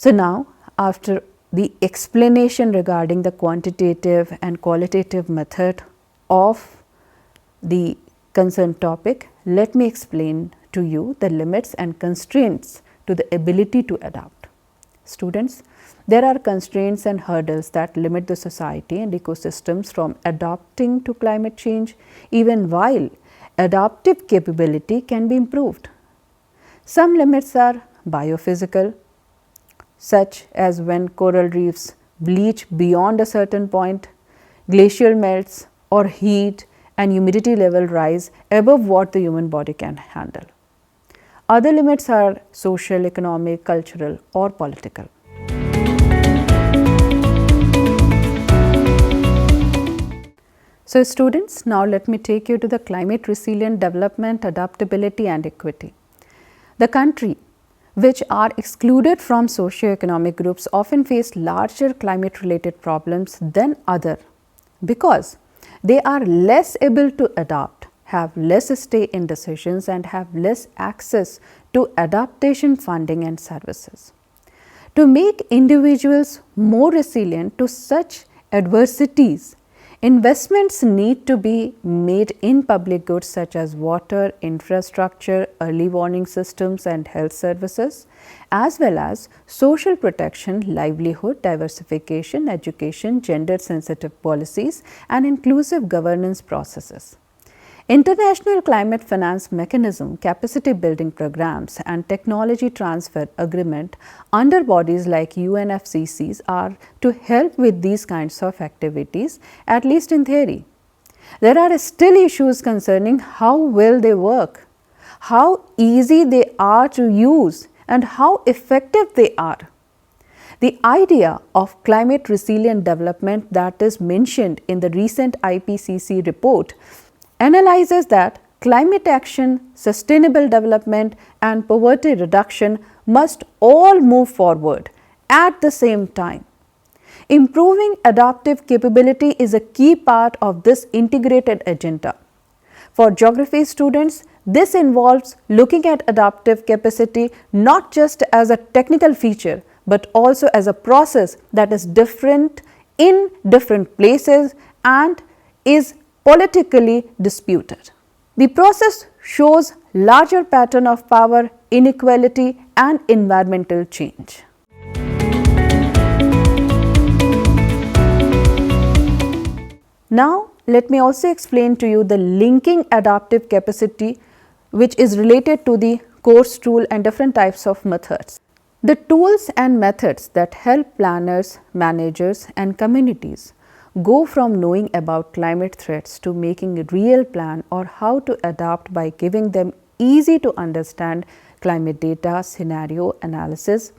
So now, after the explanation regarding the quantitative and qualitative method of the concerned topic, let me explain to you the limits and constraints to the ability to adapt. Students, there are constraints and hurdles that limit the society and ecosystems from adapting to climate change, even while adaptive capability can be improved. Some limits are biophysical, such as when coral reefs bleach beyond a certain point, glacial melts, or heat and humidity level rise above what the human body can handle. Other limits are social, economic, cultural, or political. So, students, now let me take you to the climate resilient development, adaptability, and equity. The country which are excluded from socio-economic groups often face larger climate related problems than other because they are less able to adapt, have less stay in decisions, and have less access to adaptation funding and services. To make individuals more resilient to such adversities, investments need to be made in public goods such as water, infrastructure, early warning systems and health services, as well as social protection, livelihood, diversification, education, gender sensitive policies and inclusive governance processes. International climate finance mechanism, capacity building programs and technology transfer agreement under bodies like UNFCCC are to help with these kinds of activities, at least in theory. There are still issues concerning how well they work, how easy they are to use and how effective they are. The idea of climate resilient development that is mentioned in the recent IPCC report analyzes that climate action, sustainable development and poverty reduction must all move forward at the same time. Improving adaptive capability is a key part of this integrated agenda. For geography students, this involves looking at adaptive capacity not just as a technical feature, but also as a process that is different in different places and is politically disputed. The process shows larger pattern of power, inequality and environmental change. Now, let me also explain to you the linking adaptive capacity which is related to the course tool and different types of methods. The tools and methods that help planners, managers and communities go from knowing about climate threats to making a real plan or how to adapt by giving them easy to understand climate data, scenario analysis,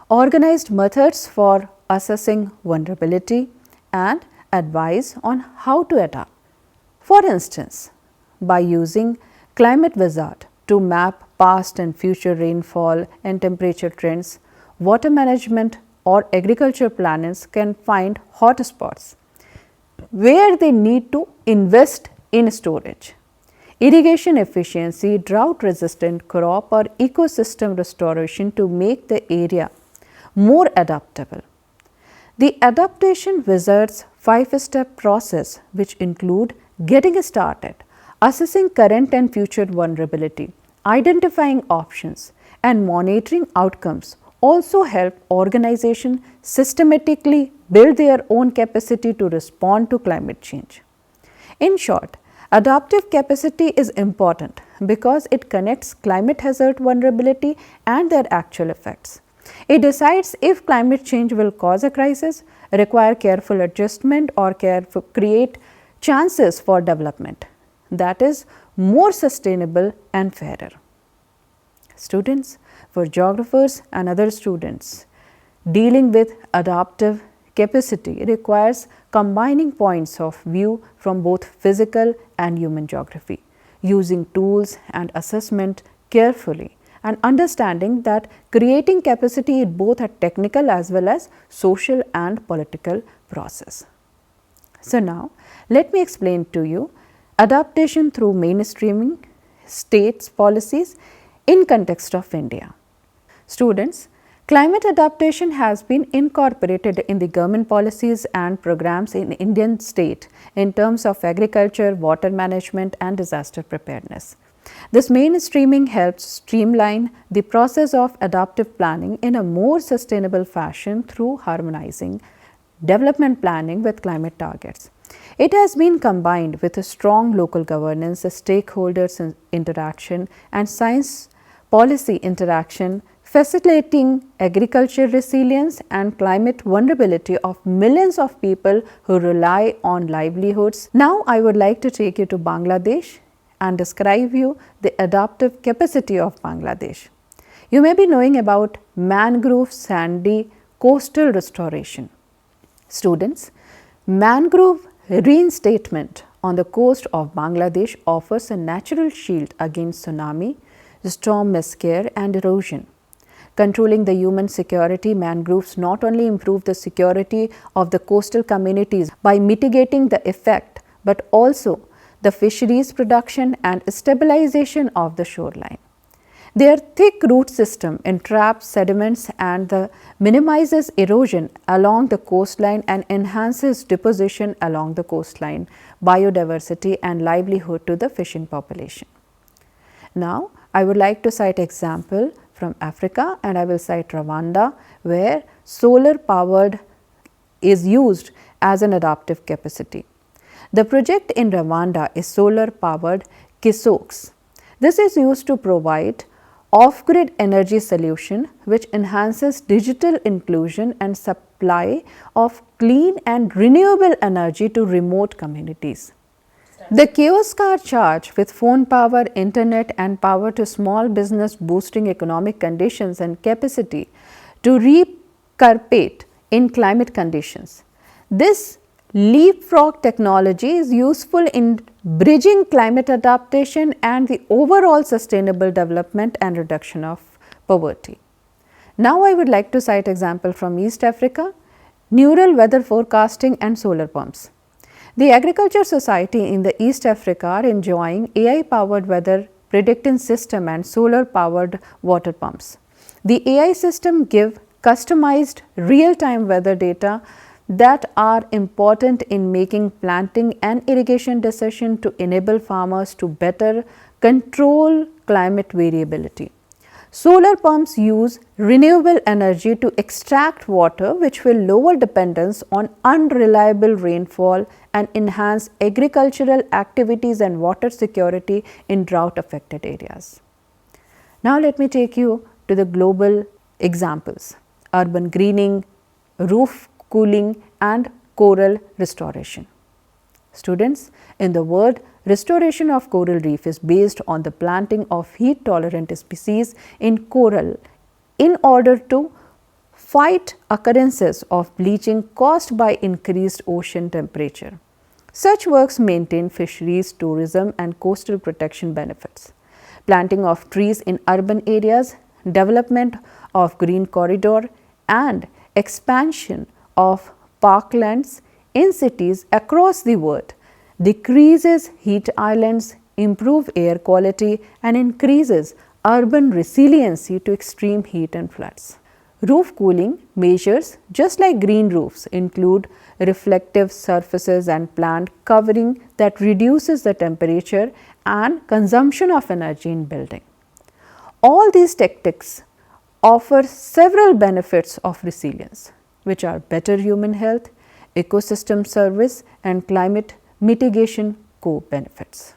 organized methods for assessing vulnerability and advice on how to adapt. For instance, by using Climate Wizard to map past and future rainfall and temperature trends, water management or agriculture planners can find hotspots where they need to invest in storage, irrigation efficiency, drought resistant crop or ecosystem restoration to make the area more adaptable. The Adaptation Wizard's 5-step process, which include getting started, assessing current and future vulnerability, identifying options and monitoring outcomes, also help organizations systematically build their own capacity to respond to climate change. In short, adaptive capacity is important because it connects climate hazard vulnerability and their actual effects. It decides if climate change will cause a crisis, require careful adjustment or create chances for development that is more sustainable and fairer. Students, for geographers and other students, dealing with adaptive capacity requires combining points of view from both physical and human geography, using tools and assessment carefully and understanding that creating capacity is both a technical as well as social and political process. So now, let me explain to you adaptation through mainstreaming states policies in context of India. Students, Climate adaptation has been incorporated in the government policies and programs in Indian state in terms of agriculture, water management and disaster preparedness. This mainstreaming helps streamline the process of adaptive planning in a more sustainable fashion through harmonizing development planning with climate targets. It has been combined with a strong local governance, stakeholders interaction and science policy interaction, facilitating agriculture resilience and climate vulnerability of millions of people who rely on livelihoods. Now I would like to take you to Bangladesh and describe you the adaptive capacity of Bangladesh. You may be knowing about mangrove sandy coastal restoration. Students, mangrove reinstatement on the coast of Bangladesh offers a natural shield against tsunami, storm scare and erosion. Controlling the human security, mangroves not only improve the security of the coastal communities by mitigating the effect, but also the fisheries production and stabilization of the shoreline. Their thick root system entraps sediments and minimizes erosion along the coastline and enhances deposition along the coastline, biodiversity and livelihood to the fishing population. Now, I would like to cite example from Africa, and I will cite Rwanda, where solar powered is used as an adaptive capacity. The project in Rwanda is solar powered Kisoks. This is used to provide off-grid energy solution which enhances digital inclusion and supply of clean and renewable energy to remote communities. The kiosks are charged with phone power, internet and power to small business, boosting economic conditions and capacity to recuperate in climate conditions. This leapfrog technology is useful in bridging climate adaptation and the overall sustainable development and reduction of poverty. Now I would like to cite example from East Africa, neural weather forecasting and solar pumps. The Agriculture Society in the East Africa are enjoying AI powered weather predicting system and solar powered water pumps. The AI system give customized real time weather data that are important in making planting and irrigation decisions to enable farmers to better control climate variability. Solar pumps use renewable energy to extract water, which will lower dependence on unreliable rainfall and enhance agricultural activities and water security in drought affected areas. Now let me take you to the global examples: urban greening, roof cooling and coral restoration. Students, in the world, restoration of coral reef is based on the planting of heat tolerant species in coral in order to fight occurrences of bleaching caused by increased ocean temperature. Such works maintain fisheries, tourism and coastal protection benefits. Planting of trees in urban areas, development of green corridor and expansion of parklands in cities across the world decreases heat islands, improve air quality and increases urban resiliency to extreme heat and floods. Roof cooling measures, just like green roofs, include reflective surfaces and plant covering that reduces the temperature and consumption of energy in building. All these tactics offer several benefits of resilience, which are better human health, ecosystem service and climate mitigation co-benefits.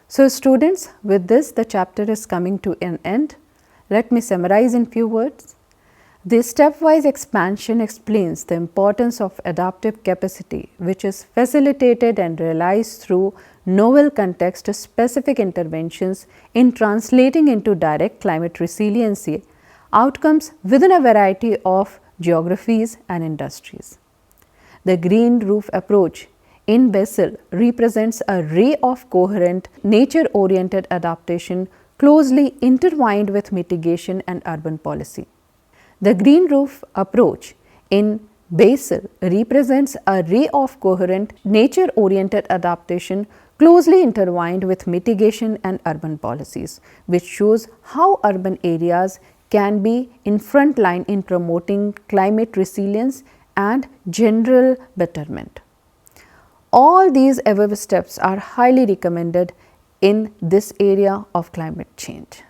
So students, with this the chapter is coming to an end. Let me summarize in few words. The stepwise expansion explains the importance of adaptive capacity, which is facilitated and realized through novel context specific interventions in translating into direct climate resiliency outcomes within a variety of geographies and industries. The green roof approach in Basel represents a ray of coherent nature-oriented adaptation closely intertwined with mitigation and urban policy. The green roof approach in Basel represents a ray of coherent nature-oriented adaptation closely intertwined with mitigation and urban policies, which shows how urban areas can be in front line in promoting climate resilience and general betterment. All these above steps are highly recommended in this area of climate change.